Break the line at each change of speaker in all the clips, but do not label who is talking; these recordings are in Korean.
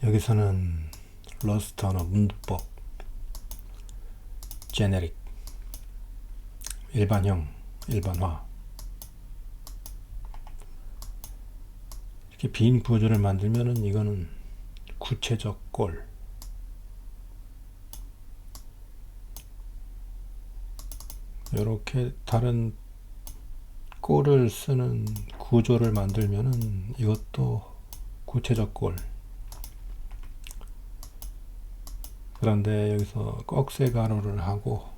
여기서는 러스트 언어 문법 제네릭 일반형 일반화 이렇게 빈 구조를 만들면은 이거는 구체적 꼴, 이렇게 다른 꼴을 쓰는 구조를 만들면은 이것도 구체적 꼴. 그런데 여기서 꺽쇠 가로를 하고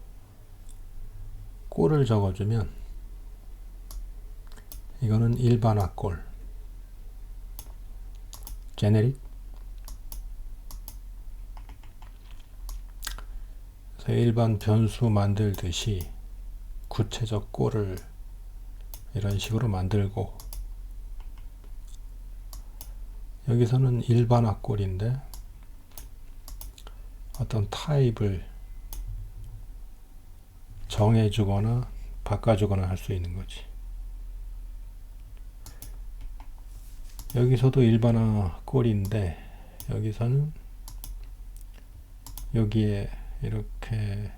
꼴을 적어주면 이거는 일반화 꼴, 제네릭. 그래서 일반 변수 만들듯이 구체적 꼴을 이런 식으로 만들고, 여기서는 일반화 꼴인데 어떤 타입을 정해주거나 바꿔주거나 할 수 있는 거지. 여기서도 일반화 꼴인데 여기서는 여기에 이렇게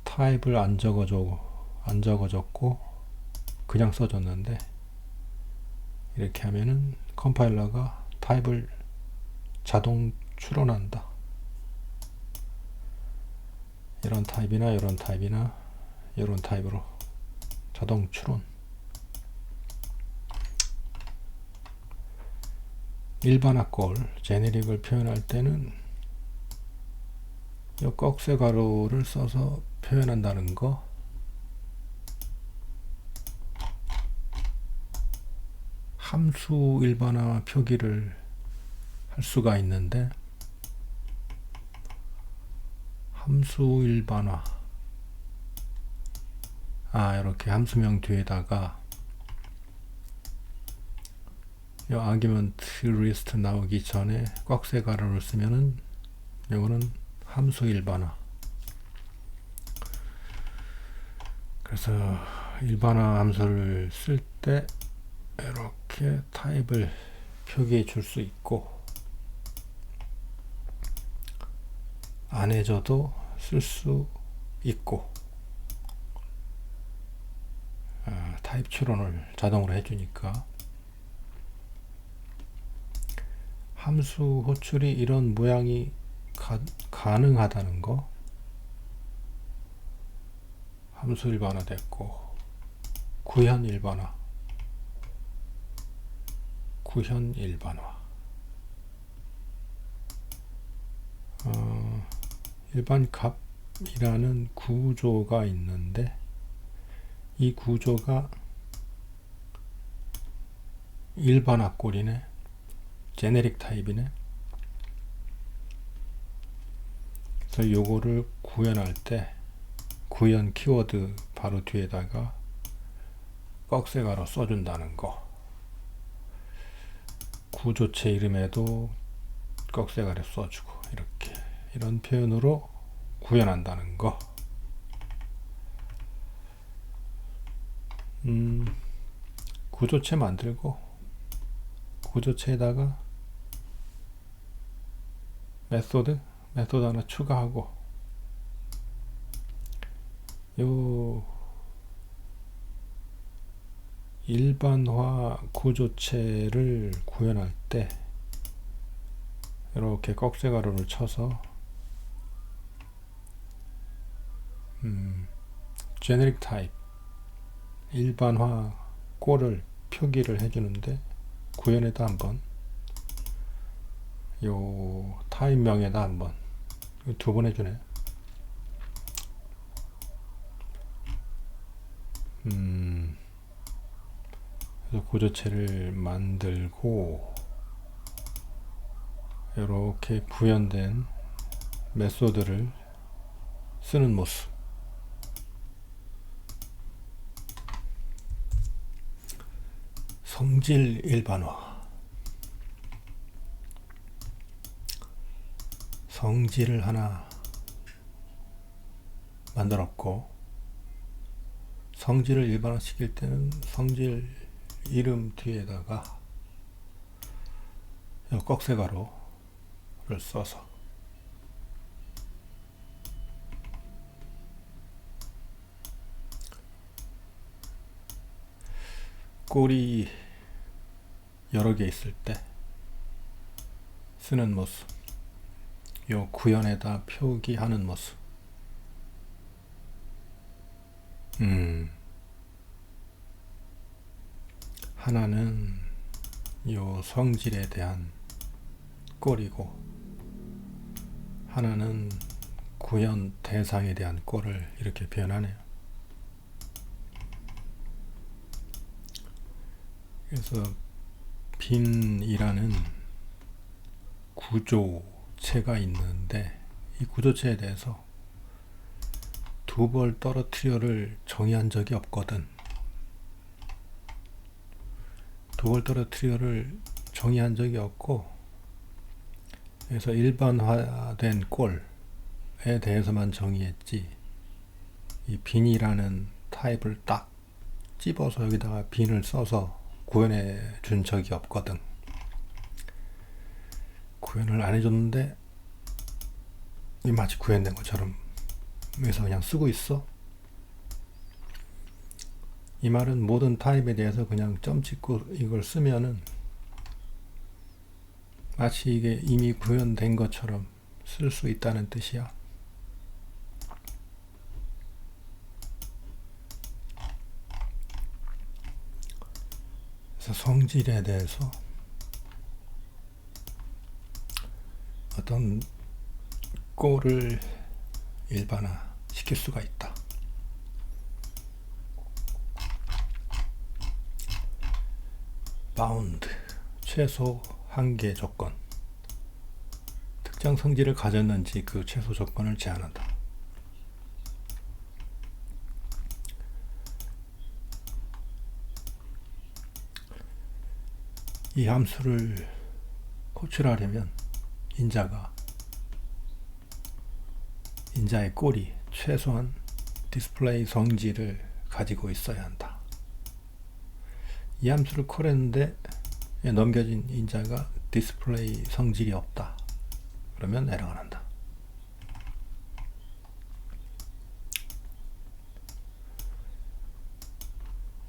타입을 안 적어줬고 그냥 써줬는데, 이렇게 하면은 컴파일러가 타입을 자동 추론한다. 이런 타입이나 이런 타입이나 이런 타입으로 자동 추론. 일반화 꼴 제네릭을 표현할 때는 이 꺽쇠 가로를 써서 표현한다는 거, 함수 일반화 표기를 할 수가 있는데, 함수 일반화, 이렇게 함수명 뒤에다가 이 아규먼트 리스트 나오기 전에 꺽쇠 가로를 쓰면은 이거는 함수 일반화. 그래서 일반화 함수를 쓸 때 이렇게 타입을 표기해 줄 수 있고, 안 해줘도 쓸 수 있고, 타입 추론을 자동으로 해주니까. 함수 호출이 이런 모양이 가능하다는 거. 함수 일반화 됐고, 구현 일반화, 구현 일반화. 일반 값이라는 구조가 있는데 이 구조가 일반화 꼴이네, 제네릭 타입이네. 그래서 요거를 구현할 때 구현 키워드 바로 뒤에다가 꺽쇠 가로 써준다는 거. 구조체 이름에도 꺽쇠 가로 써주고, 이렇게 이런 표현으로 구현한다는 거. 구조체 만들고 구조체에다가 메소드 하나 추가하고, 요 일반화 구조체를 구현할 때 이렇게 꺽쇠 가로를 쳐서 제네릭 타입 일반화 꼴을 표기를 해주는데, 구현에다 한번, 요 타입명에다 한번, 두 번 해주네. 그래서 구조체를 만들고 이렇게 구현된 메소드를 쓰는 모습. 성질 일반화. 성질을 하나 만들었고, 성질을 일반화 시킬 때는 성질 이름 뒤에다가 꺽쇠가루를 써서 꼴이 여러 개 있을 때 쓰는 모습, 요 구현에다 표기하는 모습. 하나는 요 성질에 대한 꼴이고, 하나는 구현 대상에 대한 꼴을 이렇게 표현하네요. 그래서 빈이라는 구조체가 있는데, 이 구조체에 대해서 두 벌 떨어뜨려를 정의한 적이 없거든. 두 벌 떨어뜨려를 정의한 적이 없고, 그래서 일반화된 꼴에 대해서만 정의했지, 이 빈이라는 타입을 딱 집어서 여기다가 빈을 써서 구현해 준 적이 없거든. 구현을 안 해줬는데 마치 구현된 것처럼 여기서 그냥 쓰고 있어. 이 말은 모든 타입에 대해서 그냥 점 찍고 이걸 쓰면은 마치 이게 이미 구현된 것처럼 쓸 수 있다는 뜻이야. 그래서 성질에 대해서 어떤 꼴을 일반화 시킬 수가 있다. bound, 최소 한계 조건. 특정 성질을 가졌는지 그 최소 조건을 제한한다. 이 함수를 호출하려면 인자의 꼴이 최소한 디스플레이 성질을 가지고 있어야 한다. 이 함수를 콜했는데 넘겨진 인자가 디스플레이 성질이 없다. 그러면 에러가 난다.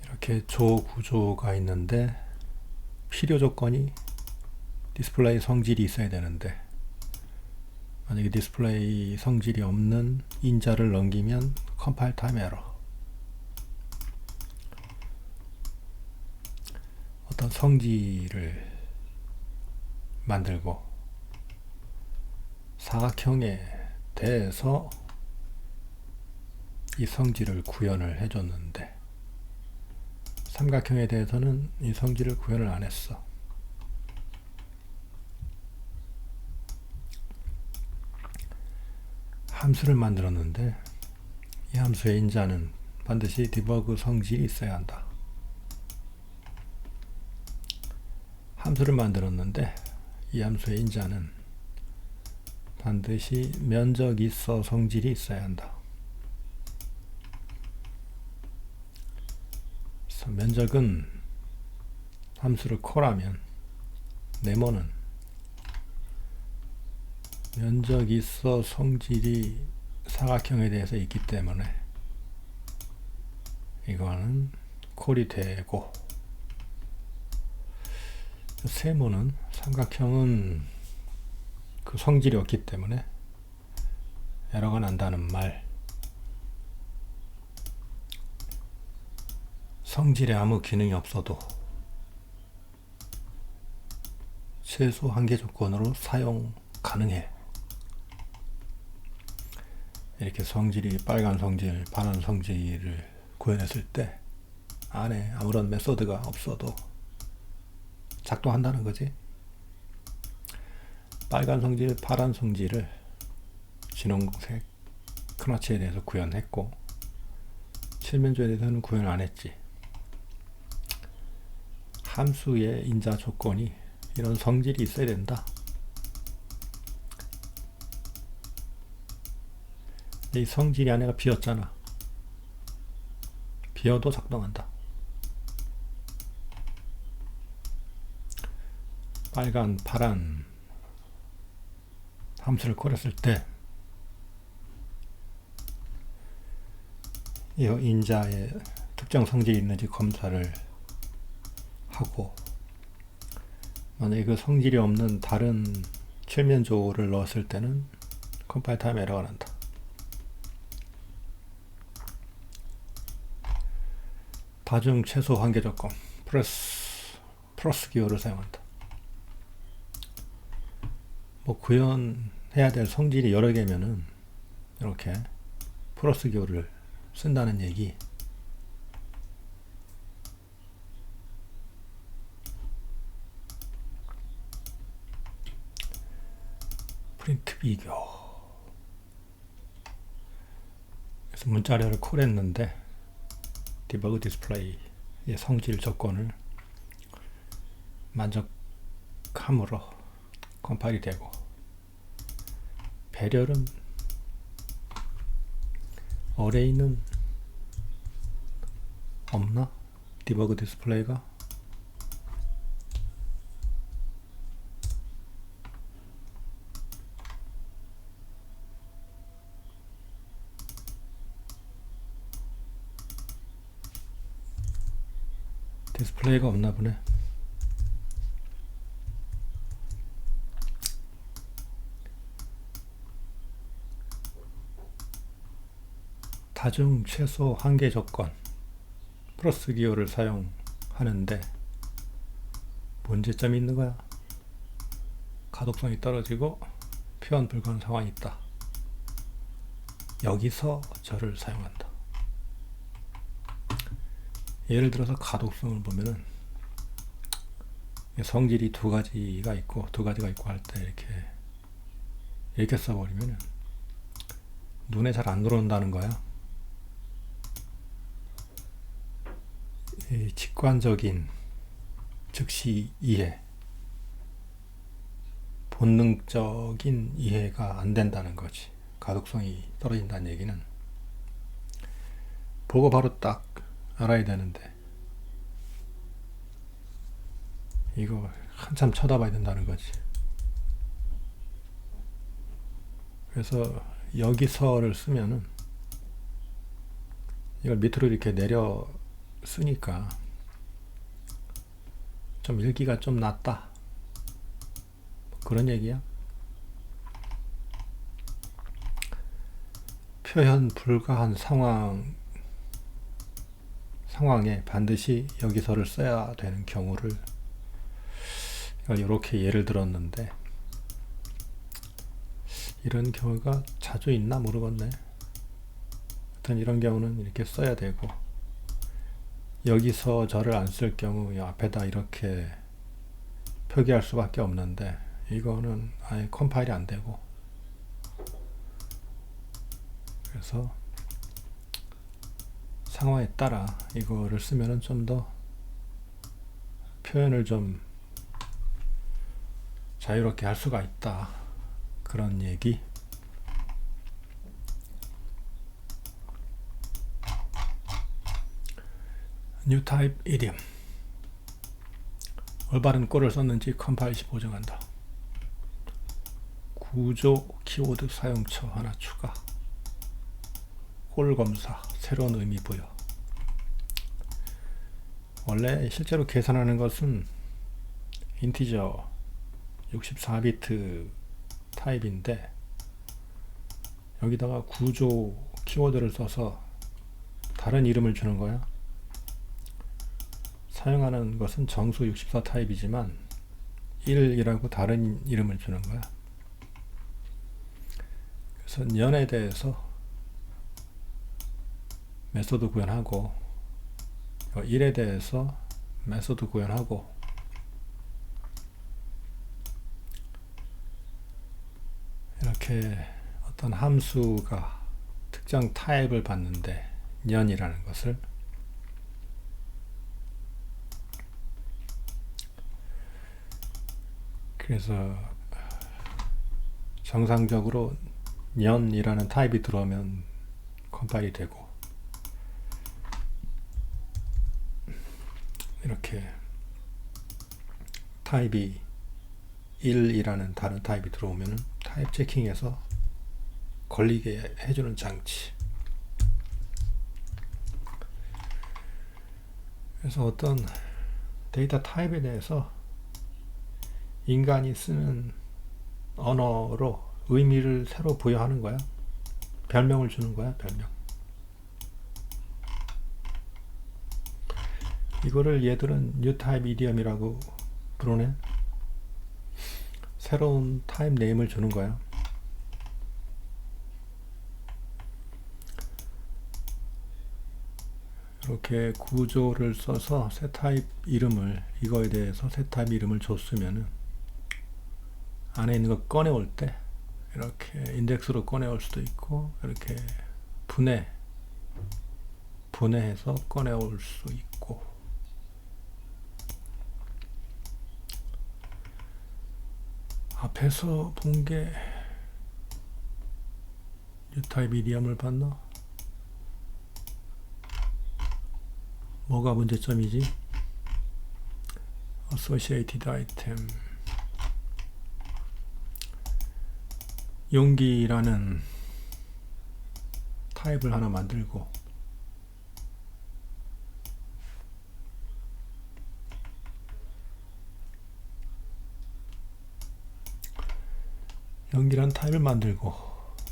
이렇게 조 구조가 있는데 필요 조건이 디스플레이 성질이 있어야 되는데, 만약에 디스플레이 성질이 없는 인자를 넘기면 컴파일 타임 에러. 어떤 성질을 만들고 사각형에 대해서 이 성질을 구현을 해줬는데, 삼각형에 대해서는 이 성질을 구현을 안 했어. 함수를 만들었는데 이 함수의 인자는 반드시 디버그 성질이 있어야 한다. 함수를 만들었는데 이 함수의 인자는 반드시 면적 있어 성질이 있어야 한다. 그래서 면적은 함수를 콜하면 네모는 면적 있어 성질이 사각형에 대해서 있기 때문에 이거는 콜이 되고, 세모는 삼각형은 그 성질이 없기 때문에 에러가 난다는 말. 성질에 아무 기능이 없어도 최소 한계 조건으로 사용 가능해. 이렇게 성질이 빨간 성질, 파란 성질을 구현했을 때 안에 아무런 메소드가 없어도 작동한다는 거지. 빨간 성질, 파란 성질을 진홍색 크나치에 대해서 구현했고, 칠면조에 대해서는 구현을 안 했지. 함수의 인자 조건이 이런 성질이 있어야 된다. 이 성질이 안에가 비었잖아. 비어도 작동한다. 빨간, 파란 함수를 콜했을 때 이 인자의 특정 성질이 있는지 검사를 하고, 만약에 그 성질이 없는 다른 칠면조를 넣었을 때는 컴파일 타임 에러가 난다. 다중 최소 한계 조건 플러스 기호를 사용한다. 뭐 구현해야 될 성질이 여러 개면은 이렇게 플러스 기호를 쓴다는 얘기. 프린트 비교. 그래서 문자열을 콜했는데 디버그 디스플레이의 성질 조건을 만족함으로 컴파일이 되고, 배열은 어레이는 없나? 디버그 디스플레이가 디스플레이가 없나 보네. 다중 최소 한계 조건 플러스 기호를 사용하는데 문제점이 있는 거야. 가독성이 떨어지고 표현 불가능 상황이 있다. 여기서 저를 사용한다. 예를 들어서 가독성을 보면은 성질이 두 가지가 있고 할 때 이렇게 써버리면은 눈에 잘 안 들어온다는 거야. 이 직관적인 즉시 이해, 본능적인 이해가 안 된다는 거지. 가독성이 떨어진다는 얘기는 보고 바로 딱 알아야 되는데 이거 한참 쳐다봐야 된다는 거지. 그래서 여기서를 쓰면은 이걸 밑으로 이렇게 내려 쓰니까 좀 읽기가 좀 낫다, 그런 얘기야. 표현 불가한 상황에 반드시 여기서를 써야 되는 경우를 이렇게 예를 들었는데, 이런 경우가 자주 있나 모르겠네. 하여튼 이런 경우는 이렇게 써야 되고, 여기서 저를 안 쓸 경우 이 앞에다 이렇게 표기할 수밖에 없는데, 이거는 아예 컴파일이 안 되고, 그래서 상황에 따라 이거를 쓰면은 좀 더 표현을 좀 자유롭게 할 수가 있다, 그런 얘기. New Type Idiom. 올바른 꼴을 썼는지 컴파일 시 보정한다. 구조 키워드 사용처 하나 추가. 꼴 검사, 새로운 의미 부여. 원래 실제로 계산하는 것은 인티저 64비트 타입인데, 여기다가 구조 키워드를 써서 다른 이름을 주는 거야. 사용하는 것은 정수 64 타입이지만 1이라고 다른 이름을 주는 거야. 그래서 년에 대해서 메소드 구현하고, 1에 대해서 메소드 구현하고, 이렇게 어떤 함수가 특정 타입을 받는데 년이라는 것을, 그래서 정상적으로 년이라는 타입이 들어오면 컴파일이 되고, 이렇게 타입이 1이라는 다른 타입이 들어오면은 타입 체킹해서 걸리게 해주는 장치. 그래서 어떤 데이터 타입에 대해서 인간이 쓰는 언어로 의미를 새로 부여하는 거야. 별명을 주는 거야, 별명. 이거를 얘들은 뉴 타입 이디엄이라고 부르네. 새로운 타입 네임을 주는 거야. 이렇게 구조를 써서 새 타입 이름을, 이거에 대해서 새 타입 이름을 줬으면은 안에 있는 거 꺼내올 때 이렇게 인덱스로 꺼내올 수도 있고, 이렇게 분해해서 꺼내올 수 있고. 앞에서 본 게 뉴타입 이디엄을 봤나? 뭐가 문제점이지? Associated item. 용기라는 타입을 하나 만들고, 용기라는 타입을 만들고,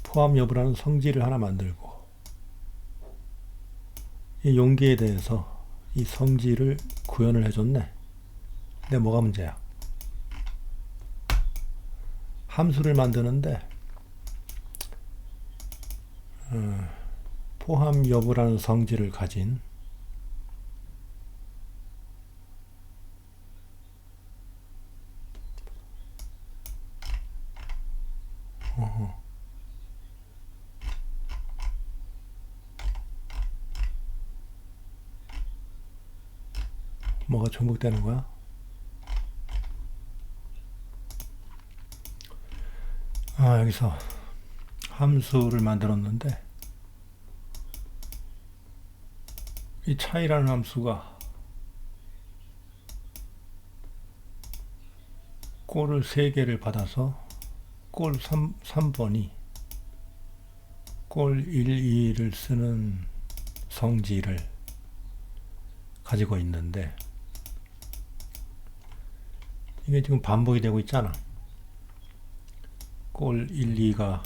포함 여부라는 성질을 하나 만들고, 이 용기에 대해서 이 성질을 구현을 해줬네. 근데 뭐가 문제야? 함수를 만드는데 포함 여부라는 성질을 가진 뭐가 중복되는 거야? 여기서 함수를 만들었는데 이 차이라는 함수가 꼴을 3개를 받아서 꼴 3번이 꼴 1, 2를 쓰는 성질을 가지고 있는데, 이게 지금 반복이 되고 있잖아. 꼴 1, 2가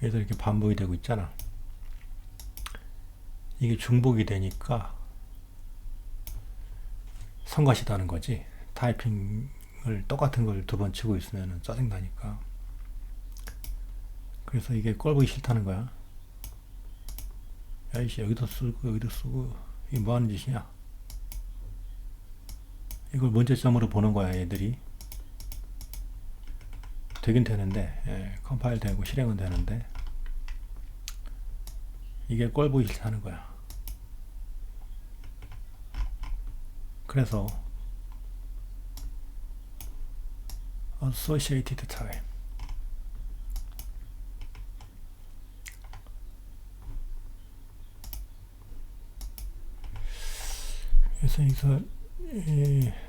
얘도 이렇게 반복이 되고 있잖아. 이게 중복이 되니까 성가시다는 거지. 타이핑을 똑같은 걸 2번 치고 있으면 짜증나니까. 그래서 이게 꼴보기 싫다는 거야. 야이씨, 여기도 쓰고 여기도 쓰고 이게 뭐하는 짓이냐. 이걸 문제점으로 보는 거야, 얘들이. 되긴 되는데, 컴파일 되고 실행은 되는데, 이게 꼴보기 싫다는 거야. 그래서 associated type. 그래서 여기서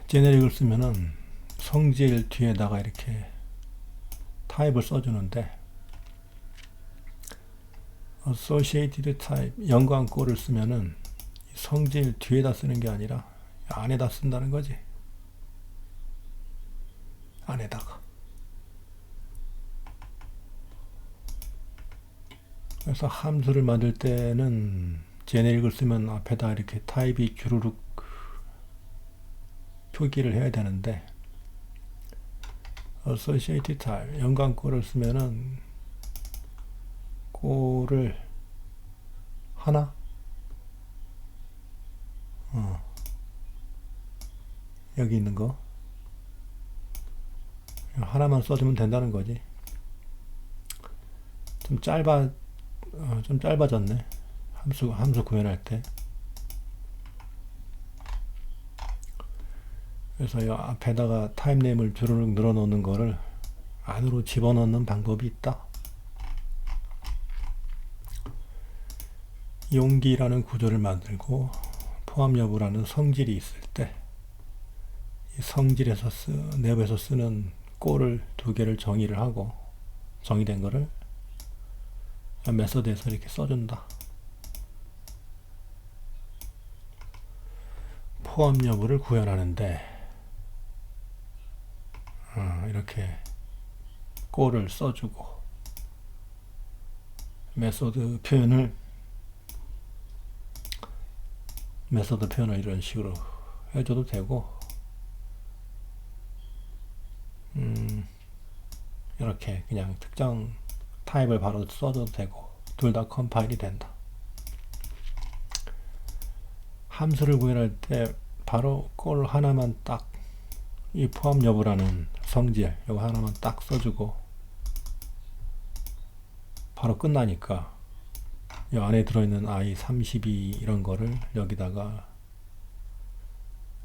제네릭을 쓰면은 성질 뒤에다가 이렇게 타입을 써주는데, associated type 연관꼴을 쓰면은 성질 뒤에다 쓰는 게 아니라 안에다 쓴다는 거지. 안에다가. 그래서 함수를 만들 때는 제네릭을 쓰면 앞에다 이렇게 타입이 주르륵 표기를 해야 되는데, associated type 연관꼴을 쓰면은 꼴을 하나 여기 있는 거 하나만 써주면 된다는 거지. 좀 짧아졌네. 함수 구현할 때. 그래서 이 앞에다가 타입 네임을 주르륵 늘어놓는 거를 안으로 집어넣는 방법이 있다. 용기라는 구조를 만들고 포함 여부라는 성질이 있을 때 성질에서 내부에서 쓰는 꼴을 두 개를 정의를 하고 정의된 거를 메소드에서 이렇게 써준다. 포함 여부를 구현하는데 이렇게 꼴을 써주고 메소드 표현을 이런 식으로 해줘도 되고 이렇게 그냥 특정 타입을 바로 써줘도 되고 둘 다 컴파일이 된다. 함수를 구현할 때 바로 꼴 하나만 딱 이 포함 여부라는 성질 이거 하나만 딱 써주고 바로 끝나니까 이 안에 들어있는 i32 이런 거를 여기다가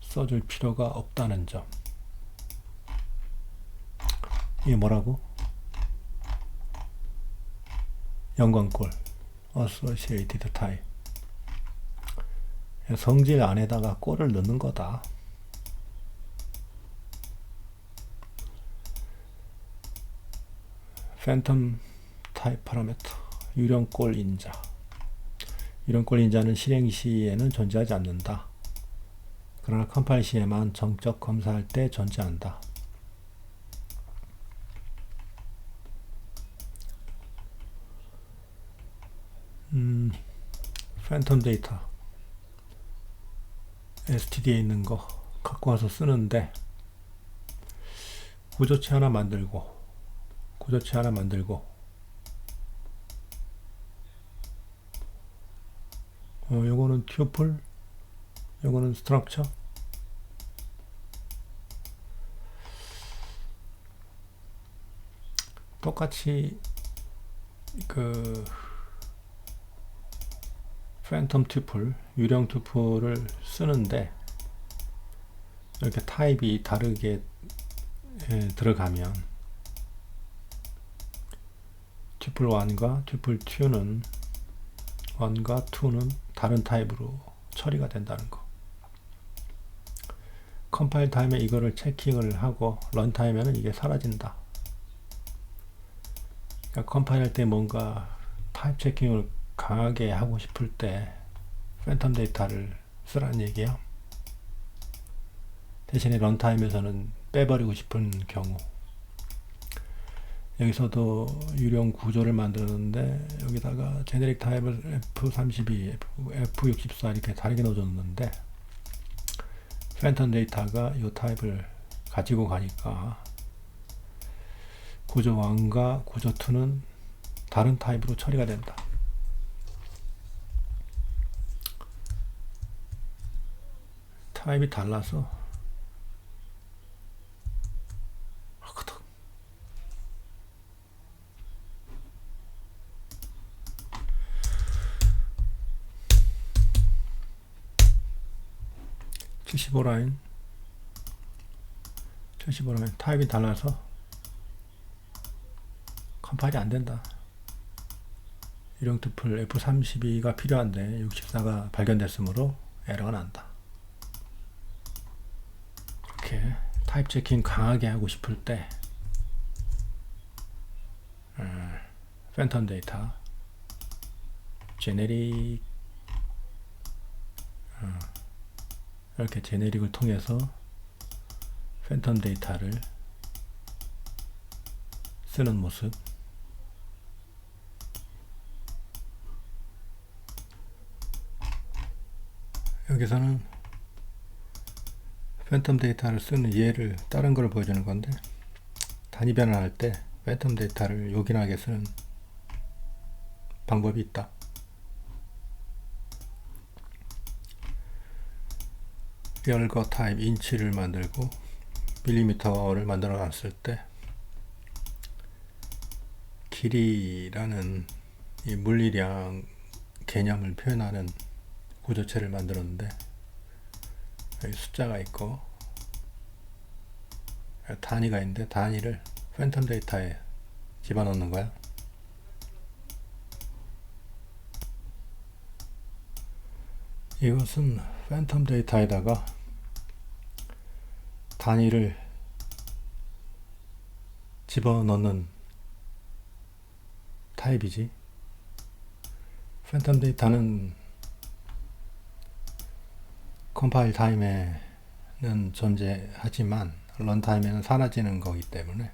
써줄 필요가 없다는 점. 이게 뭐라고? 연관꼴 associated type. 성질 안에다가 꼴을 넣는 거다. phantom type parameter 유령꼴 인자. 유령꼴 인자는 실행 시에는 존재하지 않는다. 그러나 컴파일 시에만 정적 검사할 때 존재한다. phantom 데이터 std에 있는 거 갖고 와서 쓰는데 구조체 하나 만들고 요거는 튜플 요거는 스트럭처 똑같이 그 팬텀 튜플 유령 튜플을 쓰는데 이렇게 타입이 다르게 들어가면 튜플 1과 튜플 2는 다른 타입으로 처리가 된다는 거. 컴파일 타임에 이거를 체킹을 하고 런 타임에는 이게 사라진다. 그러니까 컴파일 할 때 뭔가 타입 체킹을 강하게 하고 싶을 때 팬텀 데이터를 쓰라는 얘기야. 대신에 런 타임에서는 빼버리고 싶은 경우 여기서도 유령 구조를 만드는데 여기다가 제네릭 타입을 F32, F64 이렇게 다르게 넣어줬는데 팬텀 데이터가 이 타입을 가지고 가니까 구조 1과 구조 2는 다른 타입으로 처리가 된다. 타입이 달라서 75라인 타입이 달라서 컴파일이 안된다. 유령 튜플 F32가 필요한데 64가 발견됐으므로 에러가 난다. 이렇게 타입 체킹 강하게 하고 싶을 때 팬텀 데이터 제네릭 이렇게 제네릭을 통해서 팬텀 데이터를 쓰는 모습. 여기서는 팬텀 데이터를 쓰는 예를 다른 걸 보여주는 건데 단위 변환할 때 팬텀 데이터를 요긴하게 쓰는 방법이 있다. 별거 타입 인치를 만들고 밀리미터를 만들어 놨을 때 길이라는 이 물리량 개념을 표현하는 구조체를 만들었는데 여기 숫자가 있고 단위가 있는데 단위를 팬텀 데이터에 집어넣는 거야. 이것은 팬텀 데이터에다가 단위를 집어넣는 타입이지. 팬텀 데이터는 컴파일 타임에는 존재하지만 런타임에는 사라지는 거기 때문에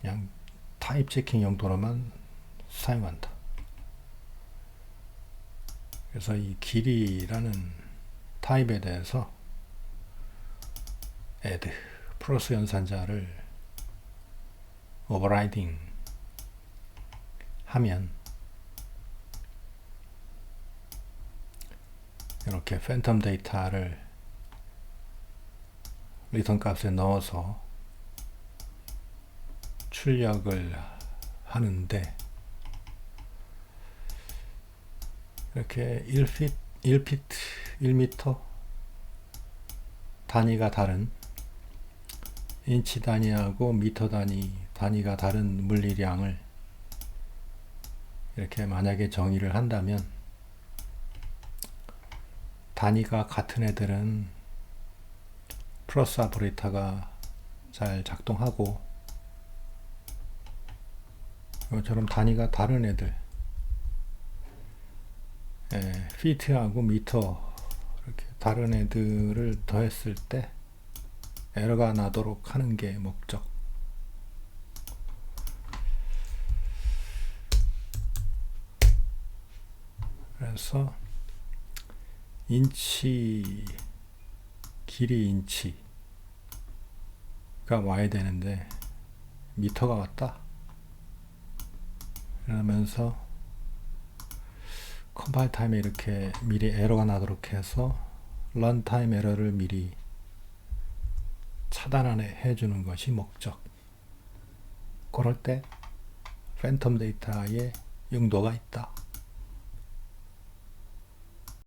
그냥 타입 체킹 용도로만 사용한다. 그래서 이 길이라는 타입에 대해서 add 플러스 연산자를 오버라이딩 하면 이렇게 팬텀 데이터를 리턴 값에 넣어서 출력을 하는데, 이렇게 1피트, 1미터 단위가 다른, 인치 단위하고 미터 단위가 다른 물리량을 이렇게 만약에 정의를 한다면, 단위가 같은 애들은 플러스 오퍼레이터가 잘 작동하고, 이것처럼 단위가 다른 애들, 피트하고 미터 이렇게 다른 애들을 더했을 때 에러가 나도록 하는 게 목적. 그래서 인치, 길이 인치가 와야 되는데 미터가 왔다. 그러면서 컴파일 타임에 이렇게 미리 에러가 나도록 해서 런타임 에러를 미리 차단해 주는 것이 목적. 그럴 때 팬텀 데이터의 용도가 있다.